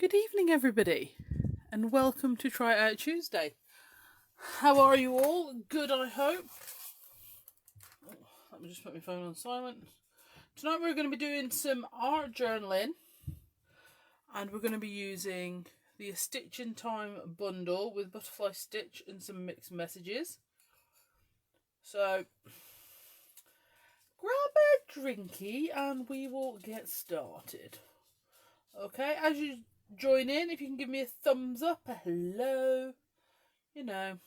Good evening, everybody, and welcome to TIOT Tuesday. How are you all? Good, I hope. Let me just put my phone on silent. Tonight we're going to be doing some art journaling, and we're going to be using the Stitch in Time bundle with butterfly stitch and some mixed messages. So, grab a drinky and we will get started. Okay, as you join in, if you can give me a thumbs up, a hello, you know,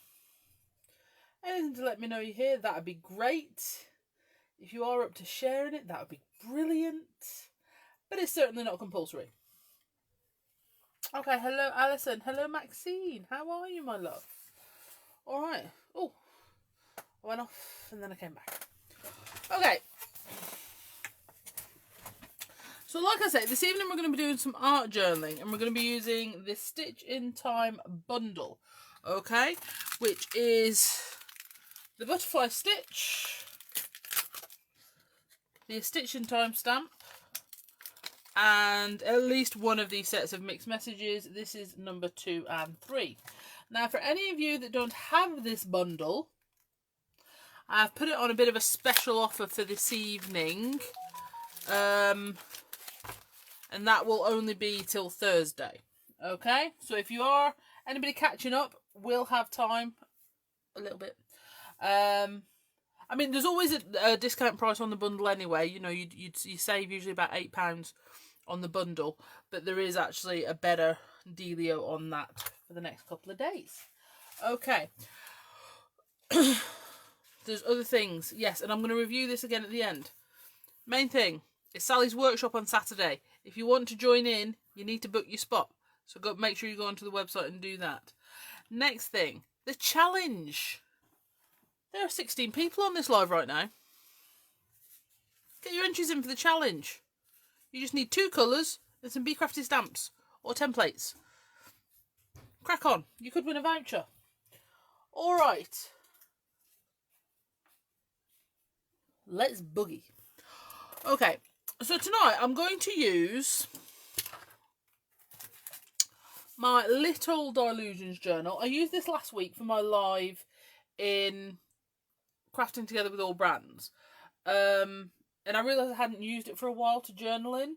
anything to let me know you're here, that would be great. If you are up to sharing it, that would be brilliant, but it's certainly not compulsory. Okay, hello Alison, hello Maxine, how are you, my love? Alright, oh, I went off and then I came back. Okay. So like I said, this evening we're going to be doing some art journaling, and we're going to be using this Stitch in Time bundle, okay, which is the butterfly stitch, the Stitch in Time stamp, and at least one of these sets of mixed messages. This is number 2 and 3. Now, for any of you that don't have this bundle, I've put it on a bit of a special offer for this evening. And that will only be till Thursday. Okay? So if you are anybody catching up, we'll have time a little bit. I mean, there's always a discount price on the bundle anyway. You know, you save usually about £8 on the bundle, but there is actually a better dealio on that for the next couple of days. Okay. There's other things. Yes, and I'm going to review this again at the end. Main thing is Sally's workshop on Saturday. If you want to join in, you need to book your spot. So make sure you go onto the website and do that. Next thing, the challenge. There are 16 people on this live right now. Get your entries in for the challenge. You just need 2 colours and some Be Crafty stamps or templates. Crack on. You could win a voucher. Alright. Let's boogie. Okay. So tonight I'm going to use my little Dylusions journal. I used this last week for my live in Crafting Together with All Brands. And I realised I hadn't used it for a while to journal in.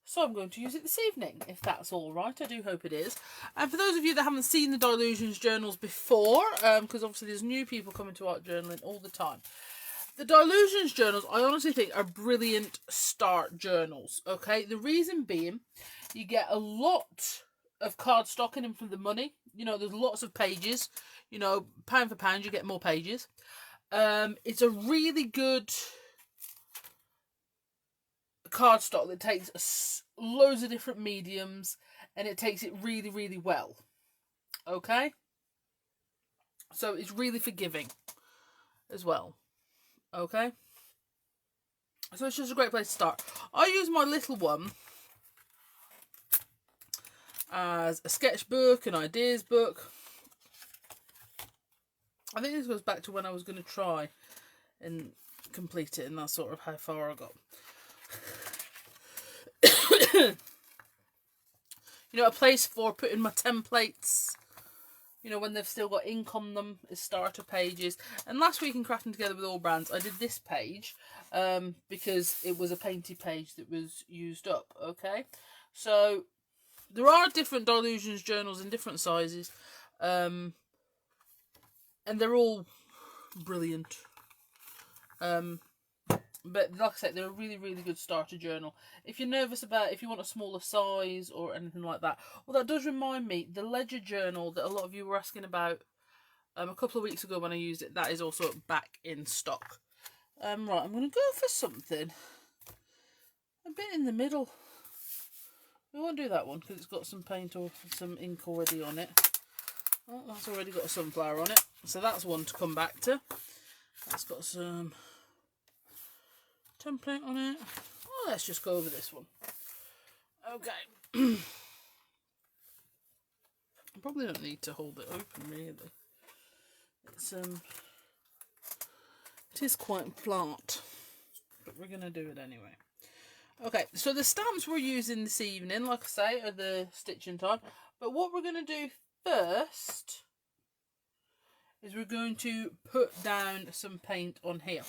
So I'm going to use it this evening, if that's all right. I do hope it is. And for those of you that haven't seen the Dylusions journals before, because obviously there's new people coming to art journaling all the time. The Dylusions journals, I honestly think, are brilliant start journals, okay? The reason being, you get a lot of cardstock in them for the money. You know, there's lots of pages. You know, pound for pound, you get more pages. It's a really good cardstock that takes loads of different mediums, and it takes it really, really well, okay? So it's really forgiving as well. Okay, so it's just a great place to start. I use my little one as a sketchbook, an ideas book. I think this goes back to when I was going to try and complete it, and that's sort of how far I got. You know, a place for putting my templates, you know, when they've still got ink on them, as starter pages. And last week in Crafting Together with All Brands, I did this page because it was a painted page that was used up, okay? So there are different Dylusions journals in different sizes, and they're all brilliant. But like I said, they're a really, really good starter journal. If you're nervous about if you want a smaller size or anything like that. Well, that does remind me, the ledger journal that a lot of you were asking about a couple of weeks ago when I used it, that is also back in stock. Right, I'm going to go for something a bit in the middle. We won't do that one because it's got some paint or some ink already on it. Oh, that's already got a sunflower on it. So that's one to come back to. That's got some template on it. Oh, let's just go over this one. Okay. I probably don't need to hold it open really. It's it is quite flat, but we're gonna do it anyway. Okay, so the stamps we're using this evening, like I say, are the stitching time. But what we're going to do first is we're going to put down some paint on here.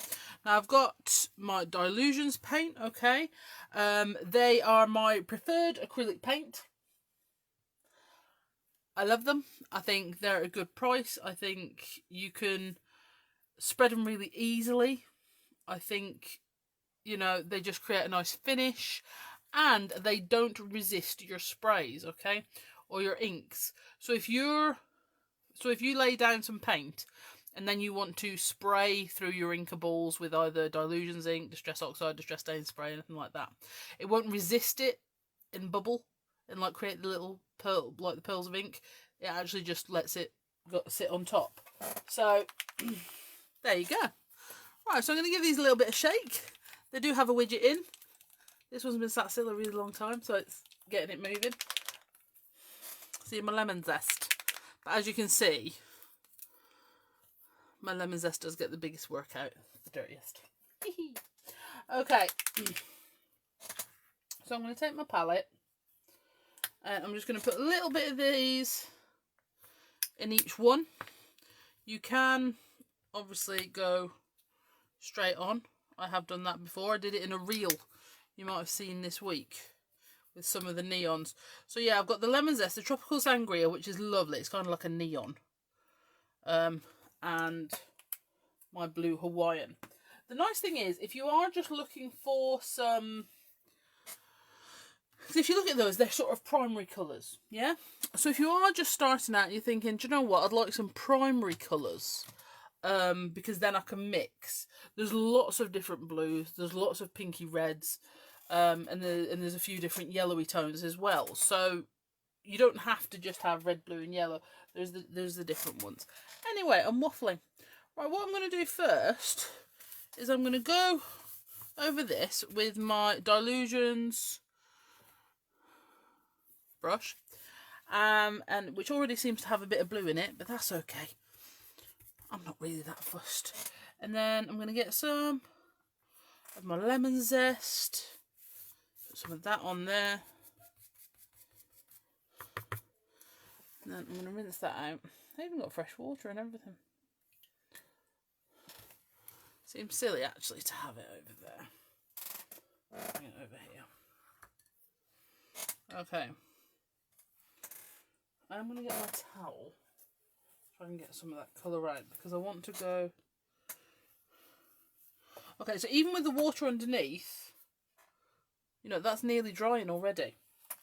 Now I've got my Dylusions paint, okay. They are my preferred acrylic paint. I love them. I think they're a good price. I think you can spread them really easily. I think, you know, they just create a nice finish, and they don't resist your sprays, okay, or your inks. So if you lay down some paint and then you want to spray through your inkables with either Dylusions ink, Distress Oxide, Distress Stain Spray, anything like that, it won't resist it and bubble and like create the little pearl, like the pearls of ink. It actually just lets it sit on top. So there you go. Right, so I'm going to give these a little bit of shake. They do have a widget in. This one's been sat still a really long time, so it's getting it moving. See my lemon zest. But as you can see, my lemon zest does get the biggest work out, the dirtiest. Okay. So I'm going to take my palette, and I'm just going to put a little bit of these in each one. You can obviously go straight on. I have done that before. I did it in a reel you might have seen this week with some of the neons. So yeah, I've got the lemon zest, the tropical sangria, which is lovely. It's kind of like a neon. And my blue Hawaiian. The nice thing is, if you are just looking for some, because if you look at those, they're sort of primary colours, yeah? So if you are just starting out and you're thinking, do you know what, I'd like some primary colours, because then I can mix. There's lots of different blues, there's lots of pinky reds, and there's a few different yellowy tones as well. So you don't have to just have red, blue and yellow. There's the different ones. Anyway, I'm waffling. Right, what I'm going to do first is I'm going to go over this with my Dylusions brush, and which already seems to have a bit of blue in it, but that's okay. I'm not really that fussed. And then I'm going to get some of my lemon zest, put some of that on there, and then I'm going to rinse that out. I even got fresh water and everything. Seems silly actually to have it over there. Bring it over here. Okay. I'm going to get my towel so I can get some of that colour out, because I want to go... Okay, so even with the water underneath, you know, that's nearly drying already.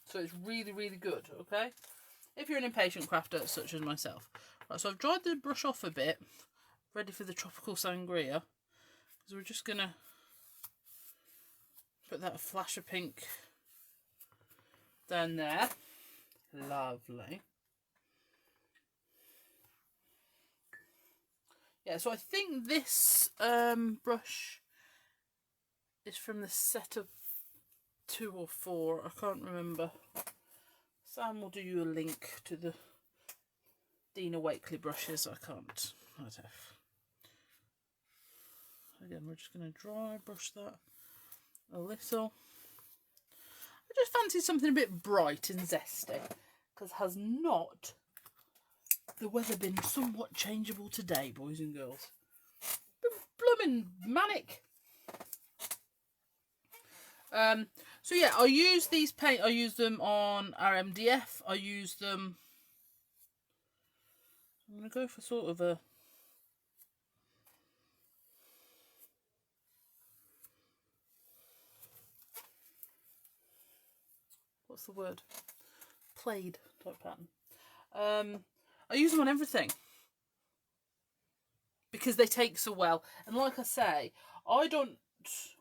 So it's really, really good, okay? If you're an impatient crafter such as myself. Right, so I've dried the brush off a bit, ready for the tropical sangria. So we're just going to put that flash of pink down there. Lovely. Yeah, so I think this brush is from the set of 2 or 4. I can't remember. Sam will do you a link to the Dina Wakeley brushes. I don't know. Again, we're just going to dry brush that a little. I just fancy something a bit bright and zesty, because has not the weather been somewhat changeable today, boys and girls? Blooming manic. So yeah, I use these paint. I use them on RMDF. I use them. I'm going to go for sort of a. What's the word? Plaid type pattern. I use them on everything because they take so well. And like I say, I don't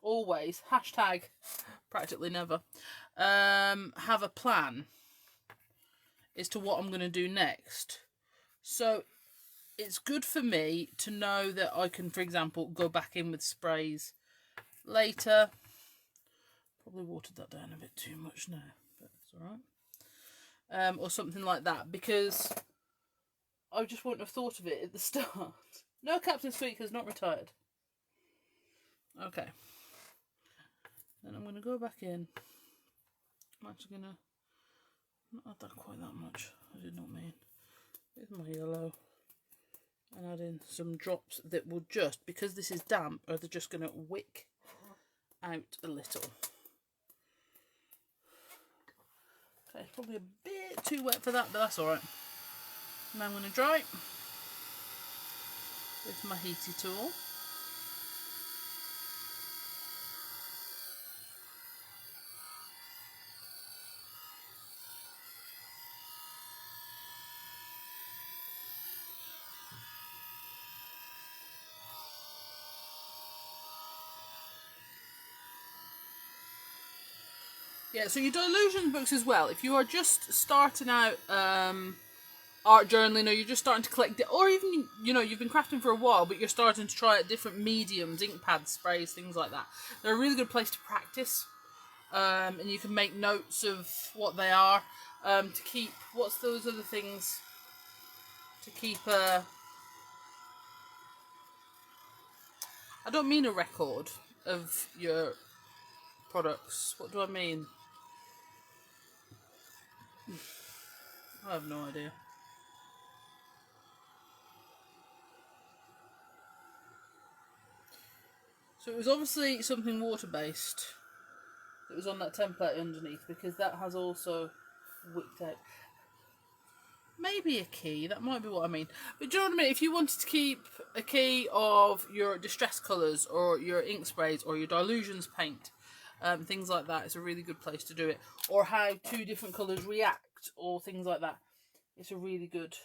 always, hashtag practically never, have a plan as to what I'm going to do next. So it's good for me to know that I can, for example, go back in with sprays later. Probably watered that down a bit too much now, but it's alright. Or something like that, because I just wouldn't have thought of it at the start. No, Captain Squeak has not retired. Okay. Then I'm going to go back in. I'm actually going to not add that quite that much. I did not mean. Here's my yellow. And add in some drops that will just, because this is damp, they're just going to wick out a little. Okay, probably a bit too wet for that, but that's alright. Now I'm going to dry with my heaty tool. Yeah, so your Dylusions books as well, if you are just starting out art journaling, or you're just starting to collect it, or even, you know, you've been crafting for a while but you're starting to try out different mediums, ink pads, sprays, things like that, they're a really good place to practice. And you can make notes of what they are, to keep, what's those other things, to keep I don't mean a record of your products, what do I mean? I have no idea. So it was obviously something water-based that was on that template underneath, because that has also wicked out. Maybe a key, that might be what I mean. But do you know what I mean? If you wanted to keep a key of your distress colours, or your ink sprays, or your Dylusions paint, things like that, it's a really good place to do it. Or how two different colours react, or things like that. It's a really good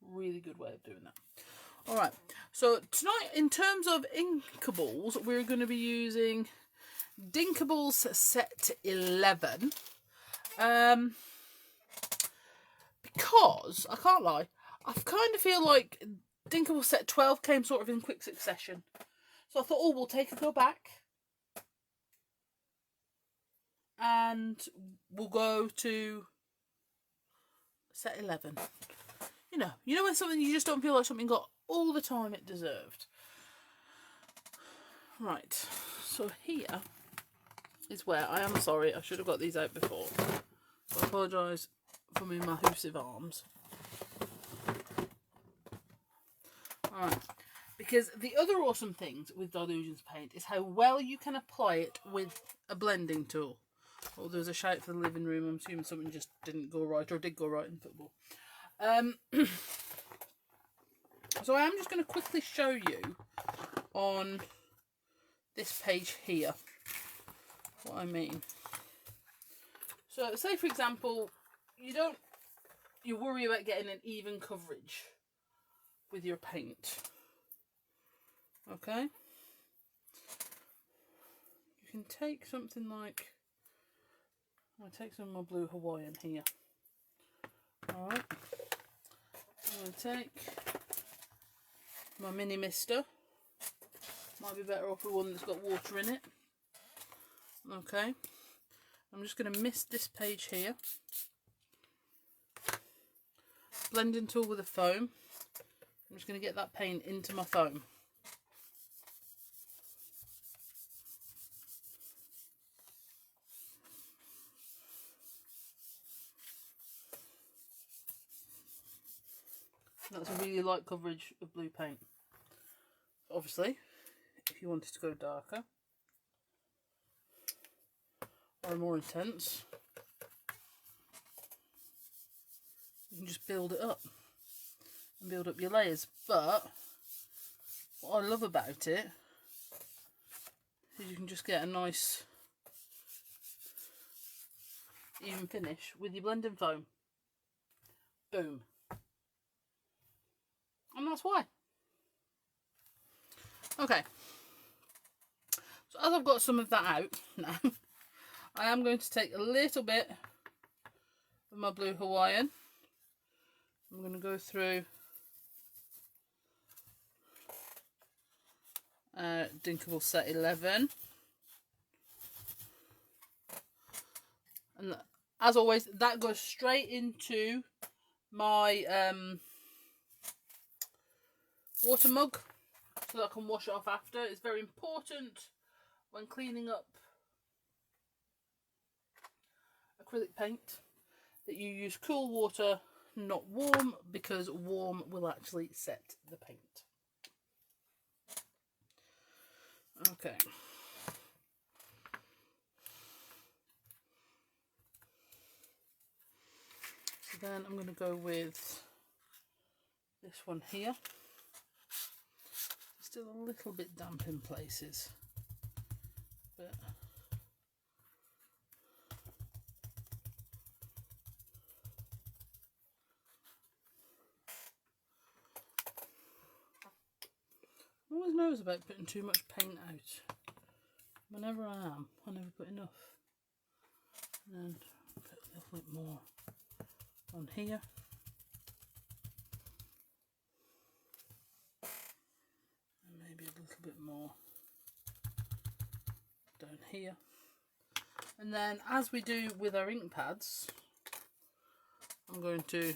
way of doing that. Alright, so tonight, in terms of inkables, we're going to be using Dinkables set 11. Because, I can't lie, I kind of feel like Dinkables set 12 came sort of in quick succession. So I thought, oh, we'll take a go back. And we'll go to set 11. You know when something, you just don't feel like something got all the time it deserved. Right, so here is where, I am sorry, I should have got these out before. So I apologise for me massive arms. Alright, because the other awesome things with Dylusions Paint is how well you can apply it with a blending tool. Oh, there's a shout for the living room. I'm assuming something just didn't go right, or did go right in football. So I am just going to quickly show you on this page here what I mean. So say for example, you worry about getting an even coverage with your paint. Okay? You can take something like, I'll take some of my blue Hawaiian here. Alright. I'm going to take my mini mister. Might be better off with one that's got water in it. Okay. I'm just going to mist this page here. Blending tool with a foam. I'm just going to get that paint into my foam. That's a really light coverage of blue paint. Obviously, if you wanted to go darker or more intense, you can just build it up and build up your layers. But what I love about it is you can just get a nice even finish with your blending foam. Boom. And that's why. Okay. So as I've got some of that out now, I am going to take a little bit of my blue Hawaiian. I'm going to go through Dinkable set 11. And as always, that goes straight into my water mug so that I can wash it off after. It's very important when cleaning up acrylic paint that you use cool water, not warm, because warm will actually set the paint. Okay. So then I'm going to go with this one here. Still a little bit damp in places, but I always knows about putting too much paint out. Whenever I never put enough. And put a little bit more on here. And maybe a little bit more down here. And then, as we do with our ink pads, I'm going to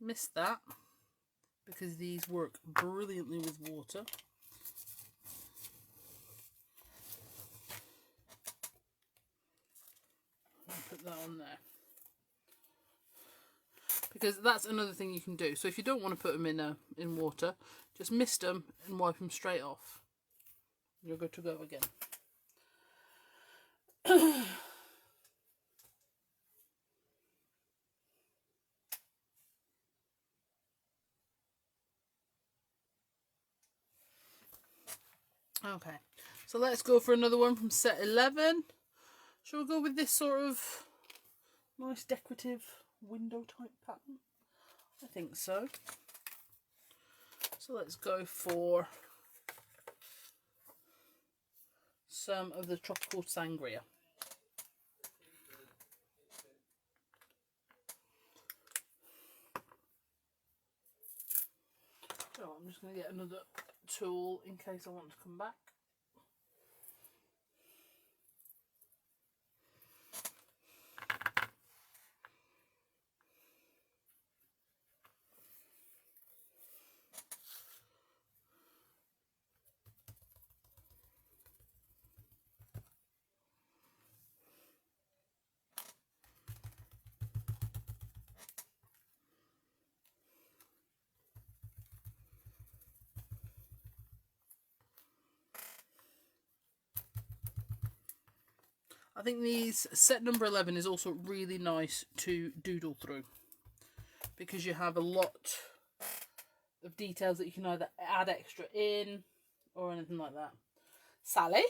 mist that, because these work brilliantly with water. I'll put that on there. Because that's another thing you can do. So if you don't want to put them in water, just mist them and wipe them straight off. You're good to go again. Okay, so let's go for another one from set 11. Shall we go with this sort of nice decorative window type pattern? I think so. So let's go for some of the tropical sangria. So I'm just going to get another tool in case I want to come back. I think these set number 11 is also really nice to doodle through, because you have a lot of details that you can either add extra in or anything like that. Sally?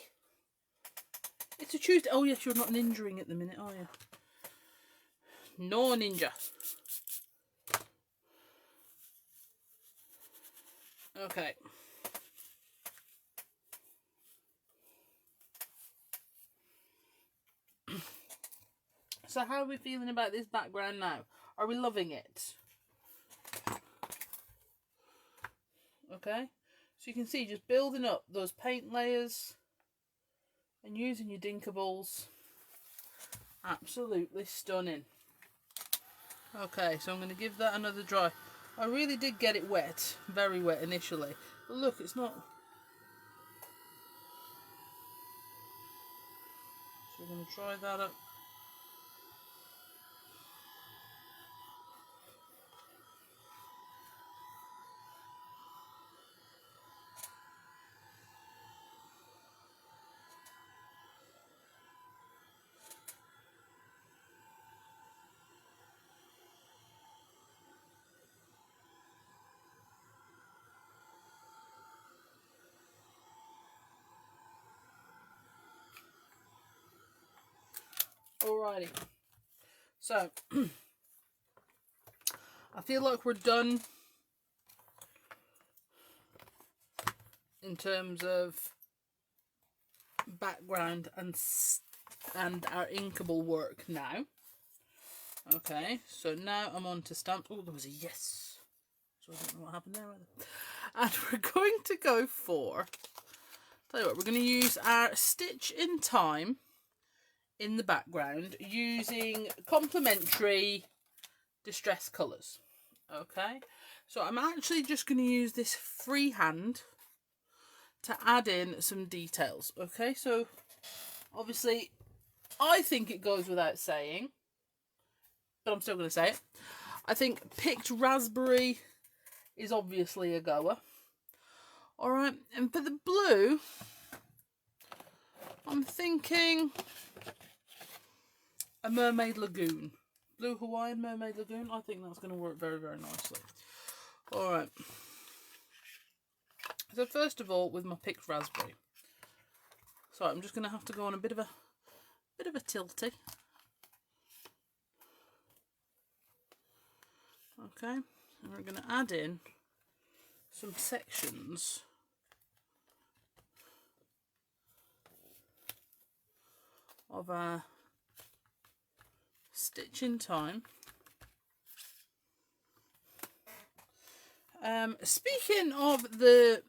It's a Tuesday. Oh yes, you're not ninjaing at the minute, are you? No ninja. Okay. So how are we feeling about this background now? Are we loving it? Okay, so you can see just building up those paint layers and using your dinkables. Absolutely stunning. Okay, so I'm going to give that another dry. I really did get it wet, very wet initially. But look, it's not. So we're going to dry that up. Alrighty, so I feel like we're done in terms of background and our inkable work now. Okay, so now I'm on to stamp. Oh, there was a yes. So I don't know what happened there either. And we're going to go for, tell you what, we're going to use our Stitch in Time in the background using complementary distress colours. Okay, so I'm actually just going to use this freehand to add in some details. Okay, so obviously I think it goes without saying, but I'm still going to say it. I think picked raspberry is obviously a goer. Alright, and for the blue, I'm thinking a Mermaid Lagoon. Blue Hawaiian Mermaid Lagoon. I think that's going to work very, very nicely. Alright. So first of all, with my picked raspberry. So I'm just going to have to go on a bit of a tilty. Okay, and we're going to add in some sections of our Stitch in Time. Speaking of the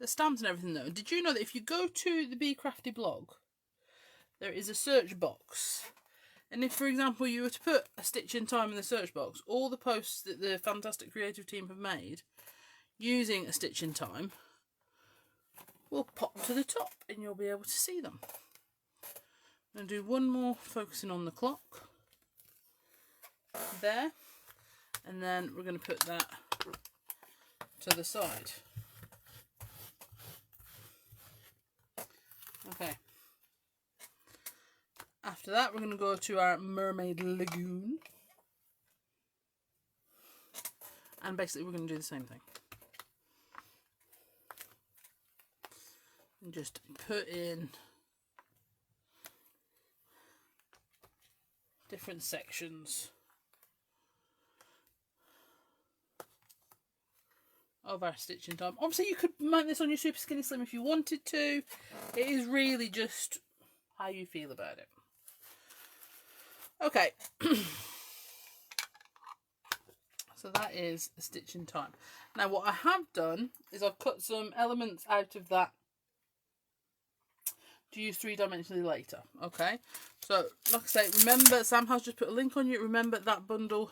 stamps and everything though, did you know that if you go to the Be Crafty blog, there is a search box, and if for example you were to put a Stitch in Time in the search box, all the posts that the fantastic creative team have made using a Stitch in Time will pop to the top and you'll be able to see them. I'm going to do one more focusing on the clock there, and then we're going to put that to the side. Okay. After that, we're going to go to our Mermaid Lagoon, and basically we're going to do the same thing. And just put in different sections of our Stitch in Time. Obviously you could mount this on your Super Skinny Slim if you wanted to. It is really just how you feel about it. Okay. So that is a Stitch in Time. Now what I have done is I've cut some elements out of that to use three-dimensionally later. Okay, so like I say, remember Sam has just put a link on you. Remember that bundle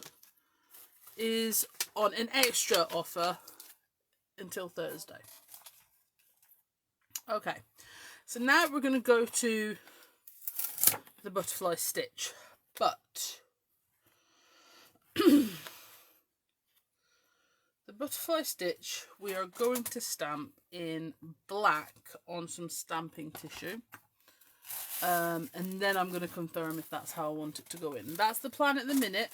is on an extra offer until Thursday. Okay, so now we're going to go to the butterfly stitch, but the butterfly stitch we are going to stamp in black on some stamping tissue, and then I'm going to confirm if that's how I want it to go in. That's the plan at the minute,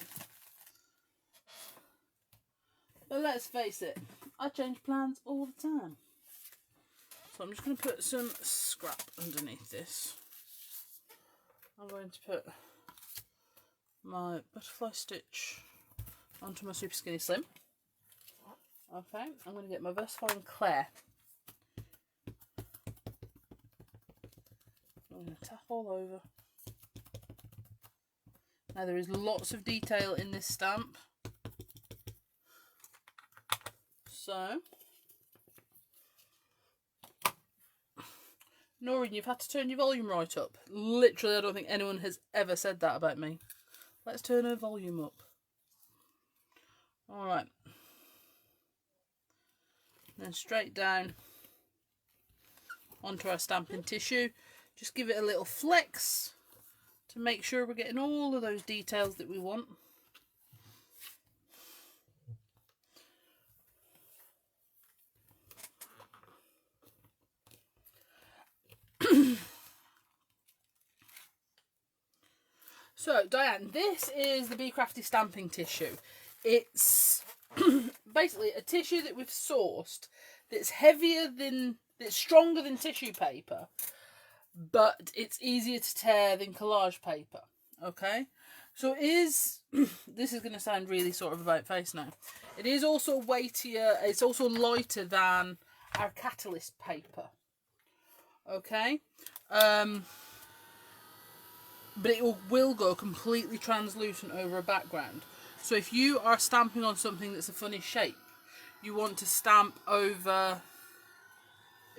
but let's face it, I change plans all the time. So I'm just going to put some scrap underneath this. I'm going to put my butterfly stitch onto my Super Skinny Slim. Okay, I'm going to get my VersaFine Claire. I'm going to tap all over. Now there is lots of detail in this stamp. So, Noreen, you've had to turn your volume right up. Literally, I don't think anyone has ever said that about me. Let's turn her volume up. Alright. Then straight down onto our stamping tissue. Just give it a little flex to make sure we're getting all of those details that we want. So, Diane, this is the Be Crafty stamping tissue. It's basically a tissue that we've sourced that's that's stronger than tissue paper, but it's easier to tear than collage paper. Okay, so it is, this is going to sound really sort of about face now. It is also weightier, it's also lighter than our catalyst paper. Okay, but it will go completely translucent over a background. So if you are stamping on something that's a funny shape, you want to stamp over,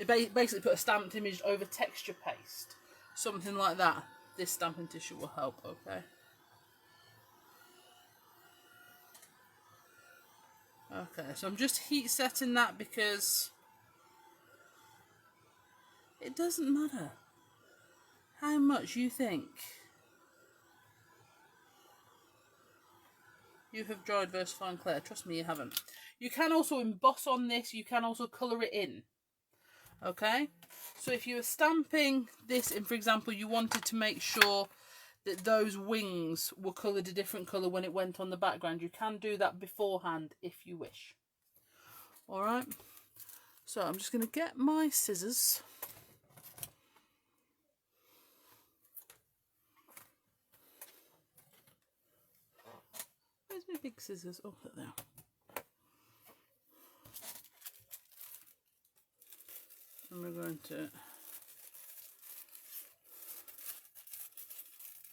basically put a stamped image over texture paste, something like that. This stamping tissue will help, okay? Okay, so I'm just heat setting that because it doesn't matter how much you think you have dried VersaFine Clear. Trust me, you haven't. You can also emboss on this. You can also colour it in. Okay? So if you were stamping this in, for example, you wanted to make sure that those wings were coloured a different colour when it went on the background, you can do that beforehand if you wish. Alright? So I'm just going to get my scissors. Where's my big scissors? Oh, there they are. And we're going to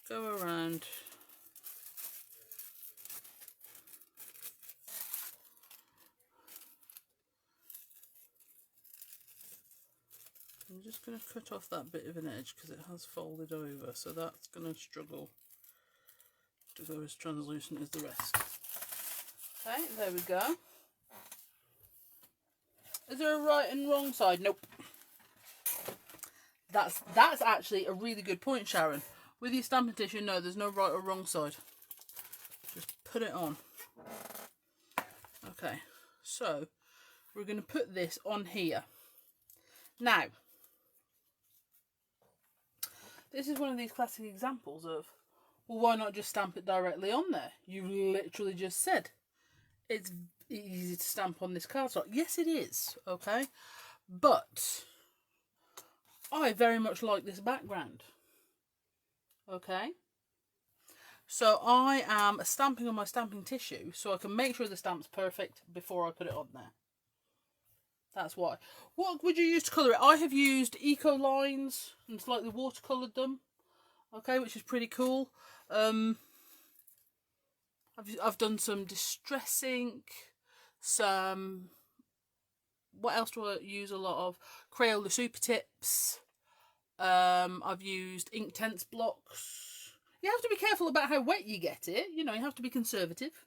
go around I'm just going to cut off that bit of an edge because it has folded over, so that's going to struggle to go as translucent as the rest. Okay, there we go. Is there a right and wrong side? Nope. That's actually a really good point, Sharon. With your stamping tissue, no, there's no right or wrong side. Just put it on. Okay, so we're going to put this on here. Now, this is one of these classic examples of, well, why not just stamp it directly on there? You literally just said it's easy to stamp on this cardstock. Yes, it is, okay? But I very much like this background, okay? So I am stamping on my stamping tissue so I can make sure the stamp's perfect before I put it on there. That's why. What would you use to colour it? I have used Eco Lines and slightly watercoloured them, okay, which is pretty cool. I've done some Distress ink, some, what else do I use a lot of? Crayola Super Tips. I've used Inktense blocks. You have to be careful about how wet you get it. You know, you have to be conservative.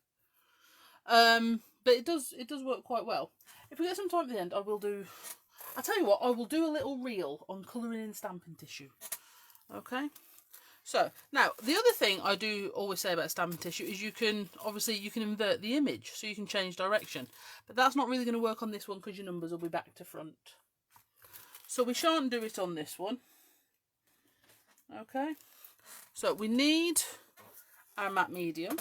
But it does work quite well. If we get some time at the end, I'll tell you what, I will do a little reel on colouring in stamping tissue. Okay? So, now, the other thing I do always say about stamping tissue is you can invert the image, so you can change direction. But that's not really going to work on this one because your numbers will be back to front. So we shan't do it on this one. Okay? So we need our matte medium.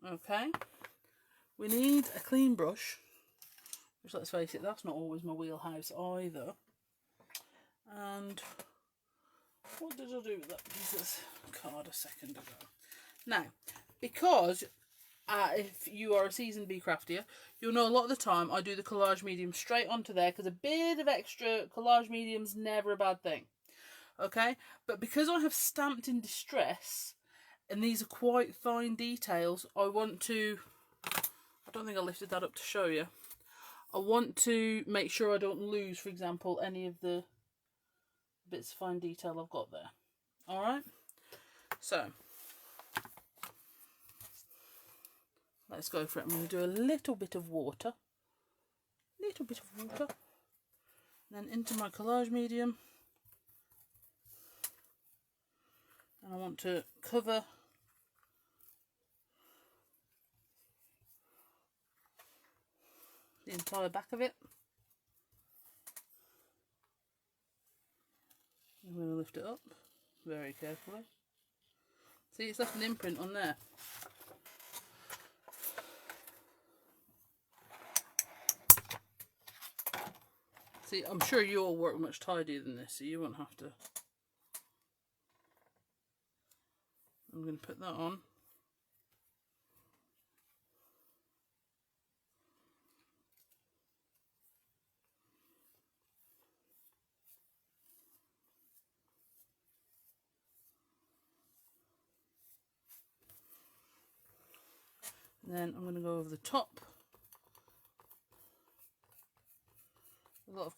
Okay? We need a clean brush, which, let's face it, that's not always my wheelhouse either. And what did I do with that piece of card a second ago? Now, because if you are a seasoned bee craftier, you'll know a lot of the time I do the collage medium straight onto there because a bit of extra collage medium's never a bad thing. Okay? But because I have stamped in Distress, and these are quite fine details, I want to, I don't think I lifted that up to show you. I want to make sure I don't lose, for example, any of the bits of fine detail I've got there. Alright? So, let's go for it. I'm going to do a little bit of water. And then into my collage medium. And I want to cover the entire back of it. I'm going to lift it up very carefully. See, it's left an imprint on there. See, I'm sure you all work much tidier than this, so you won't have to. I'm going to put that on. And then I'm going to go over the top. A lot of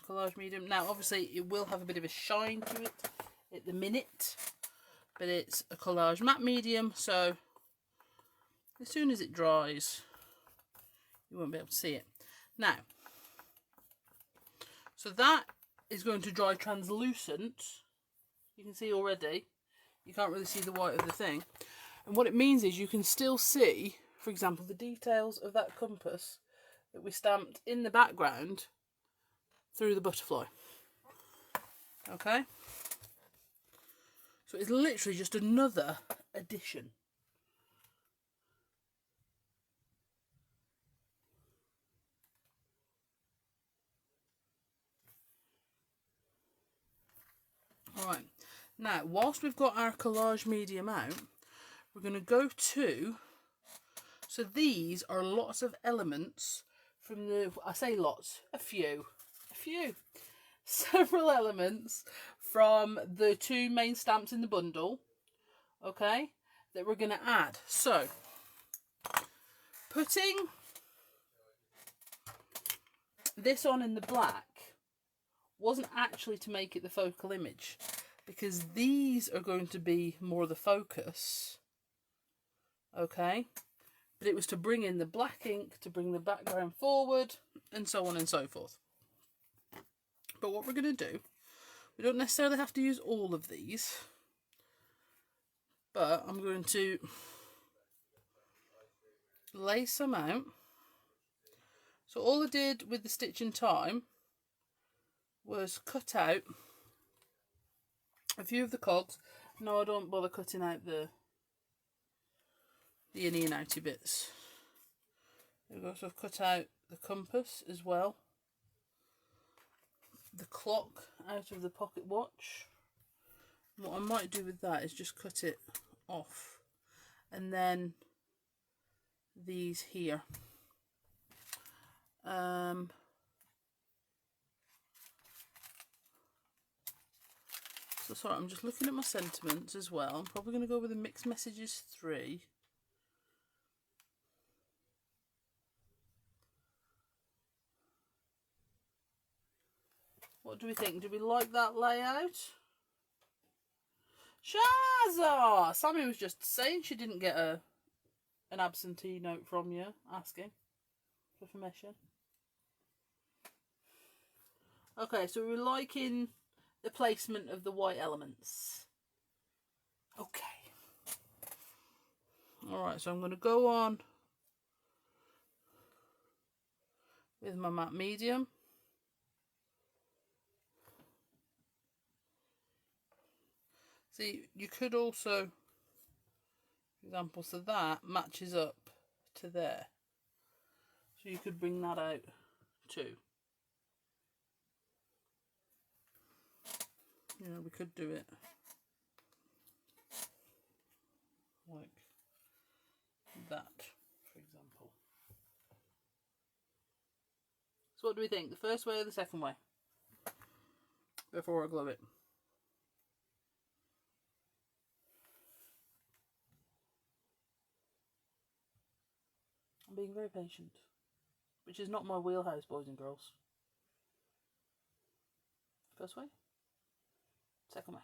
collage medium. Now, obviously, it will have a bit of a shine to it at the minute, but it's a collage matte medium, so as soon as it dries, you won't be able to see it. Now, so that is going to dry translucent. You can see already, you can't really see the white of the thing. And what it means is you can still see, for example, the details of that compass that we stamped in the background through the butterfly. Okay? So it's literally just another addition. Alright, now whilst we've got our collage medium out, we're going to go to, so these are lots of elements from the, I say lots, a few, several elements from the 2 main stamps in the bundle, okay, that we're going to add. So, putting this on in the black wasn't actually to make it the focal image, because these are going to be more the focus, okay, but it was to bring in the black ink, to bring the background forward, and so on and so forth. But what we're going to do, we don't necessarily have to use all of these, but I'm going to lay some out. So all I did with the Stitch in Time was cut out a few of the cogs. No, I don't bother cutting out the inny and outy bits. I've also cut out the compass as well, the clock out of the pocket watch. What I might do with that is just cut it off, and then these here. So sorry, I'm just looking at my sentiments as well. I'm probably going to go with a Mixed Messages 3. What do we think? Do we like that layout? Shazza! Sammy was just saying she didn't get an absentee note from you asking for permission. Okay, so we're liking the placement of the white elements. Okay. Alright, so I'm going to go on with my matte medium. See, you could also, for example, so that matches up to there. So you could bring that out too. You know, we could do it like that, for example. So what do we think? The first way or the second way? Before I glue it. I'm being very patient, which is not my wheelhouse, boys and girls. First way? Second way.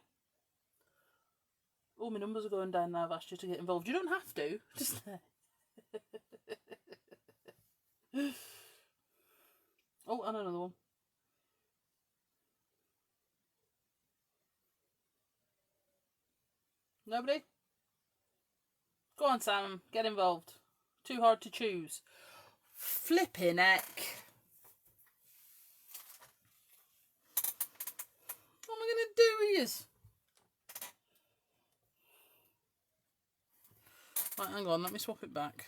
Oh, my numbers are going down now. I've asked you to get involved. You don't have to. Just oh, and another one. Nobody? Go on, Sam. Get involved. Too hard to choose. Flipping heck. What am I going to do with you? Right, hang on. Let me swap it back.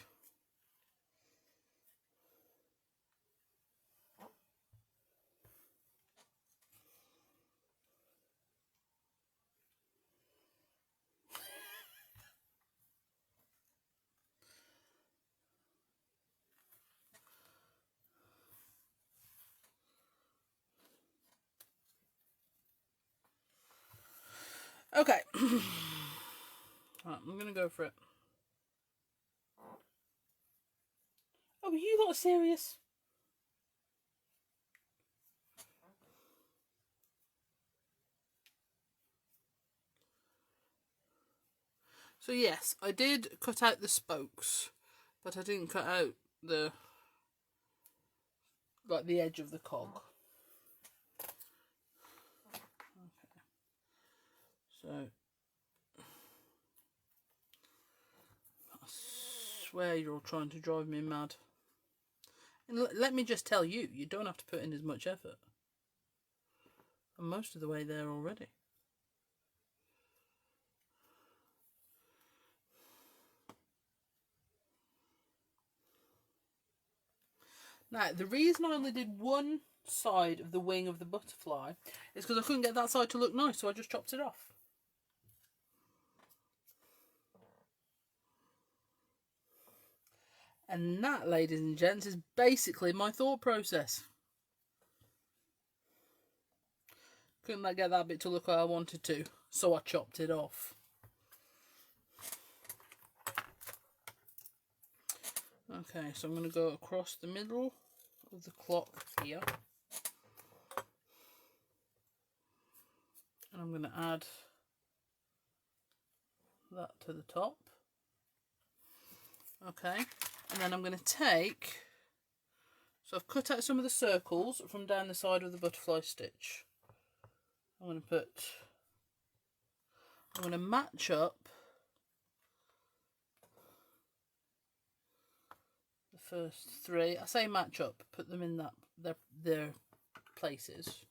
Okay. Right, I'm going to go for it. Oh, are you lot serious? So yes, I did cut out the spokes, but I didn't cut out the, like, the edge of the cog. So I swear you're all trying to drive me mad. And let me just tell you, you don't have to put in as much effort. I'm most of the way there already. Now, the reason I only did one side of the wing of the butterfly is because I couldn't get that side to look nice, so I just chopped it off. And that, ladies and gents, is basically my thought process. Couldn't get that bit to look how I wanted to, so I chopped it off. Okay, so I'm going to go across the middle of the clock here. And I'm going to add that to the top. Okay, and then I'm going to take, so I've cut out some of the circles from down the side of the butterfly stitch. I'm going to match up the first three. I say match up, put them in their places.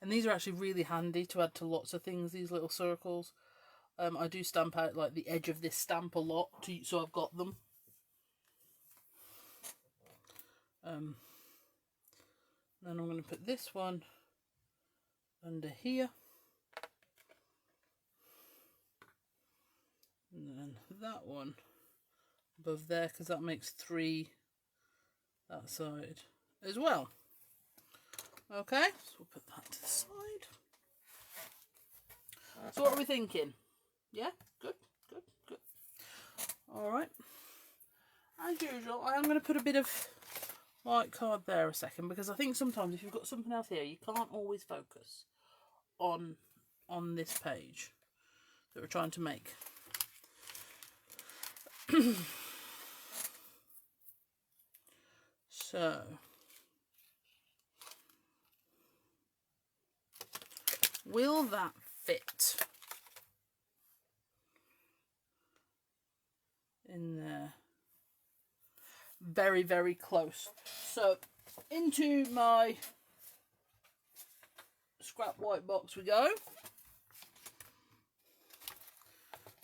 And these are actually really handy to add to lots of things, these little circles. I do stamp out like the edge of this stamp a lot, so I've got them. Then I'm going to put this one under here. And then that one above there, because that makes 3 that side as well. Okay, so we'll put that to the side. So what are we thinking? Yeah, good. Alright. As usual, I am going to put a bit of white card there a second, because I think sometimes if you've got something else here, you can't always focus on this page that we're trying to make. So will that fit in there? Very, very close. So into my scrap white box we go,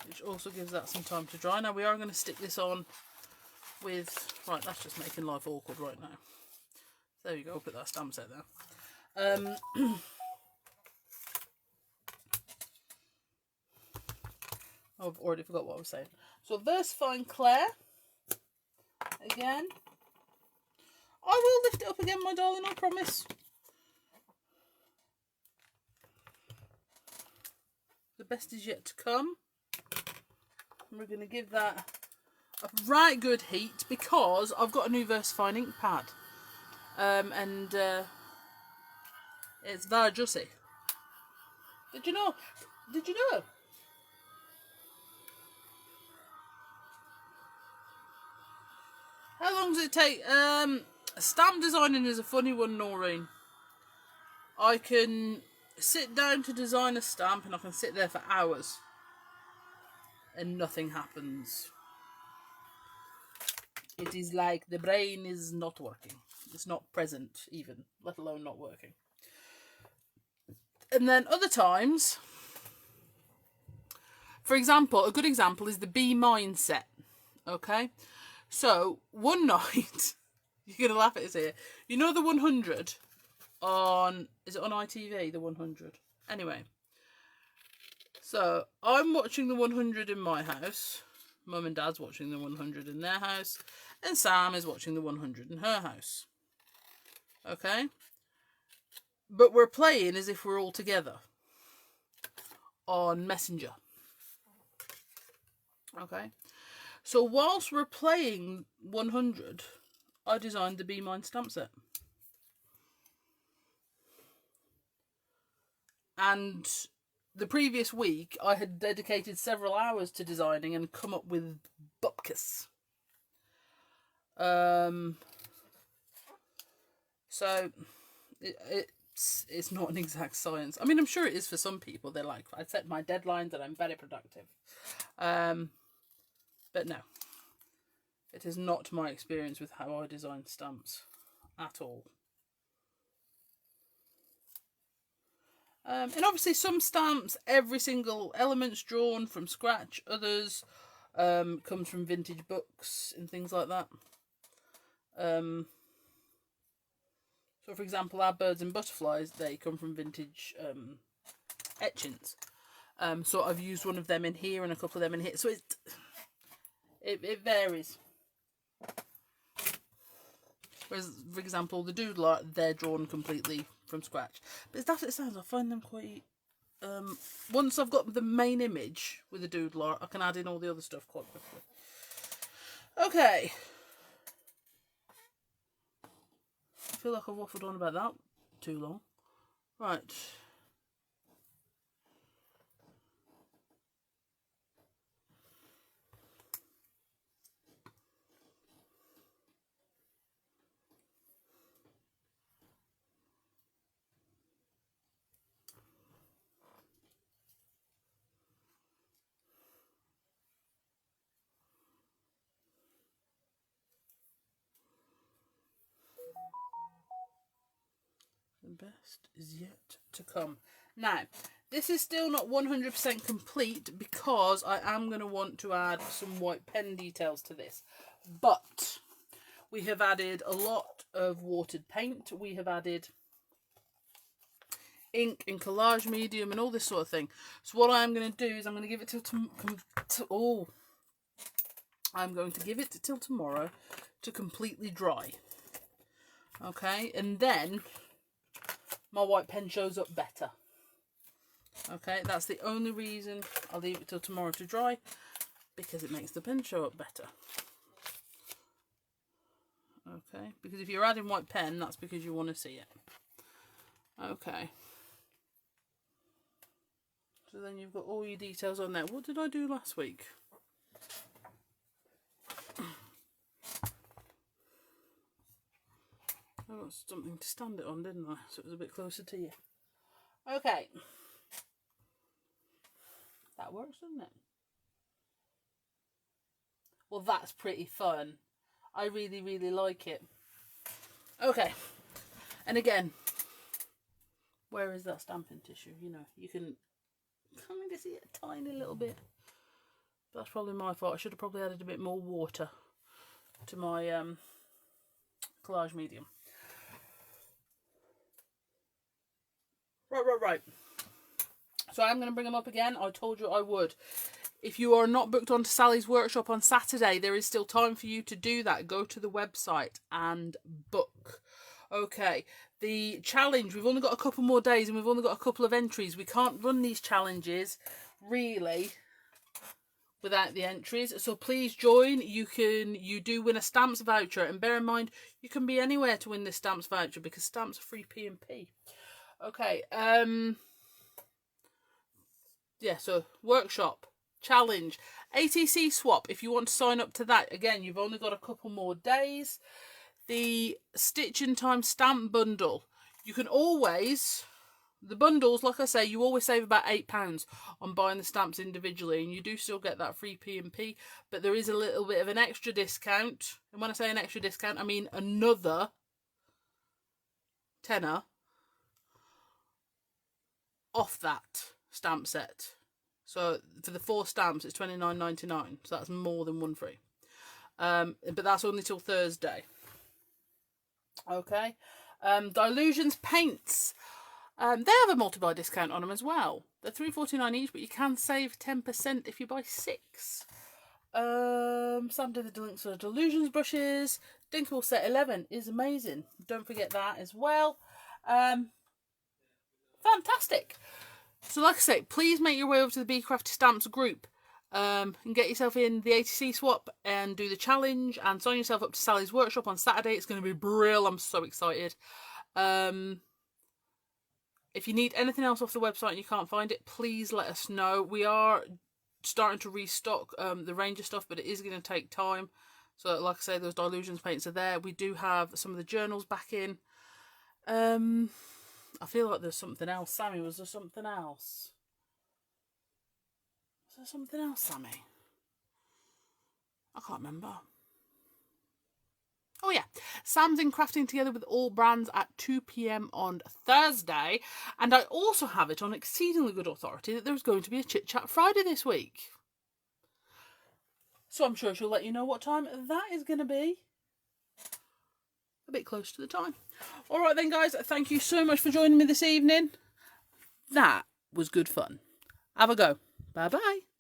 which also gives that some time to dry. Now we are going to stick this on with, right, that's just making life awkward right now. There you go, put that stamp set there. I've already forgot what I was saying. So Versafine Claire, again. I will lift it up again, my darling, I promise. The best is yet to come. And we're going to give that a right good heat, because I've got a new Versafine ink pad. It's very juicy. Did you know? Did you know? How long does it take? Stamp designing is a funny one, Noreen. I can sit down to design a stamp and I can sit there for hours and nothing happens. It is like the brain is not working. It's not present even, let alone not working. And then other times, for example, a good example is the Be Mine set. Okay, so one night, you're going to laugh at this here. You know the 100 on, is it on ITV, the 100? Anyway, so I'm watching the 100 in my house. Mum and Dad's watching the 100 in their house. And Sam is watching the 100 in her house. Okay? But we're playing as if we're all together on Messenger. Okay? So whilst we're playing 100, I designed the Be Mine stamp set. And the previous week, I had dedicated several hours to designing and come up with bupkis. So It's not an exact science. I mean, I'm sure it is for some people. They're like, I set my deadlines and I'm very productive. But no, it is not my experience with how I design stamps at all. And obviously some stamps, every single element's drawn from scratch. Others comes from vintage books and things like that. So for example, our birds and butterflies, they come from vintage etchings. So I've used one of them in here and a couple of them in here. So it varies. Whereas, for example, the doodle art, they're drawn completely from scratch. But as daft as it sounds, I find them quite... once I've got the main image with the doodle art, I can add in all the other stuff quite quickly. Okay. I feel like I've waffled on about that too long. Right. The best is yet to come. Now, this is still not 100% complete because I am going to want to add some white pen details to this. But we have added a lot of watered paint. We have added ink and collage medium and all this sort of thing. So what I'm going to do is I'm going to give it I'm going to give it till tomorrow to completely dry. Okay, and then my white pen shows up better. Okay, that's the only reason I'll leave it till tomorrow to dry, because it makes the pen show up better. Okay, because if you're adding white pen, that's because you want to see it. Okay. So then you've got all your details on there. What did I do last week? I got something to stand it on, didn't I? So it was a bit closer to you. Okay. That works, doesn't it? Well, that's pretty fun. I really, really like it. Okay. And again, where is that stamping tissue? You know, you can kind of see it a tiny little bit. That's probably my fault. I should have probably added a bit more water to my collage medium. Right. So I'm going to bring them up again. I told you I would. If you are not booked onto Sally's workshop on Saturday, there is still time for you to do that. Go to the website and book. Okay, the challenge, we've only got a couple more days and we've only got a couple of entries. We can't run these challenges, really, without the entries. So please join. You do win a stamps voucher. And bear in mind, you can be anywhere to win this stamps voucher because stamps are free P&P. Okay, yeah, so workshop, challenge, ATC swap. If you want to sign up to that, again, you've only got a couple more days. The Stitch in Time stamp bundle. You can always, the bundles, like I say, you always save about £8 on buying the stamps individually, and you do still get that free P&P, but there is a little bit of an extra discount. And when I say an extra discount, I mean another tenner off that stamp set. So for the 4 stamps, it's £29.99. So that's more than one free. But that's only till Thursday. Okay. Dylusions Paints. They have a multi-buy discount on them as well. They're £3.49 each, but you can save 10% if you buy 6. Sam did the links for Dylusions brushes. Dinkable set 11 is amazing. Don't forget that as well. Fantastic. So like I say, please make your way over to the Be Crafty Stamps group and get yourself in the ATC swap and do the challenge and sign yourself up to Sally's workshop on Saturday. It's going to be brilliant. I'm so excited. If you need anything else off the website and you can't find it, please let us know. We are starting to restock the range of stuff, but it is going to take time. So like I say, those Dylusions paints are there. We do have some of the journals back in. I feel like there's something else. Sammy, was there something else? Was there something else, Sammy? I can't remember. Oh yeah, Sam's in Crafting Together with All Brands at 2 p.m. on Thursday. And I also have it on exceedingly good authority that there's going to be a Chit Chat Friday this week. So I'm sure she'll let you know what time that is going to be. A bit close to the time. Alright then guys, thank you so much for joining me this evening. That was good fun. Have a go. Bye bye.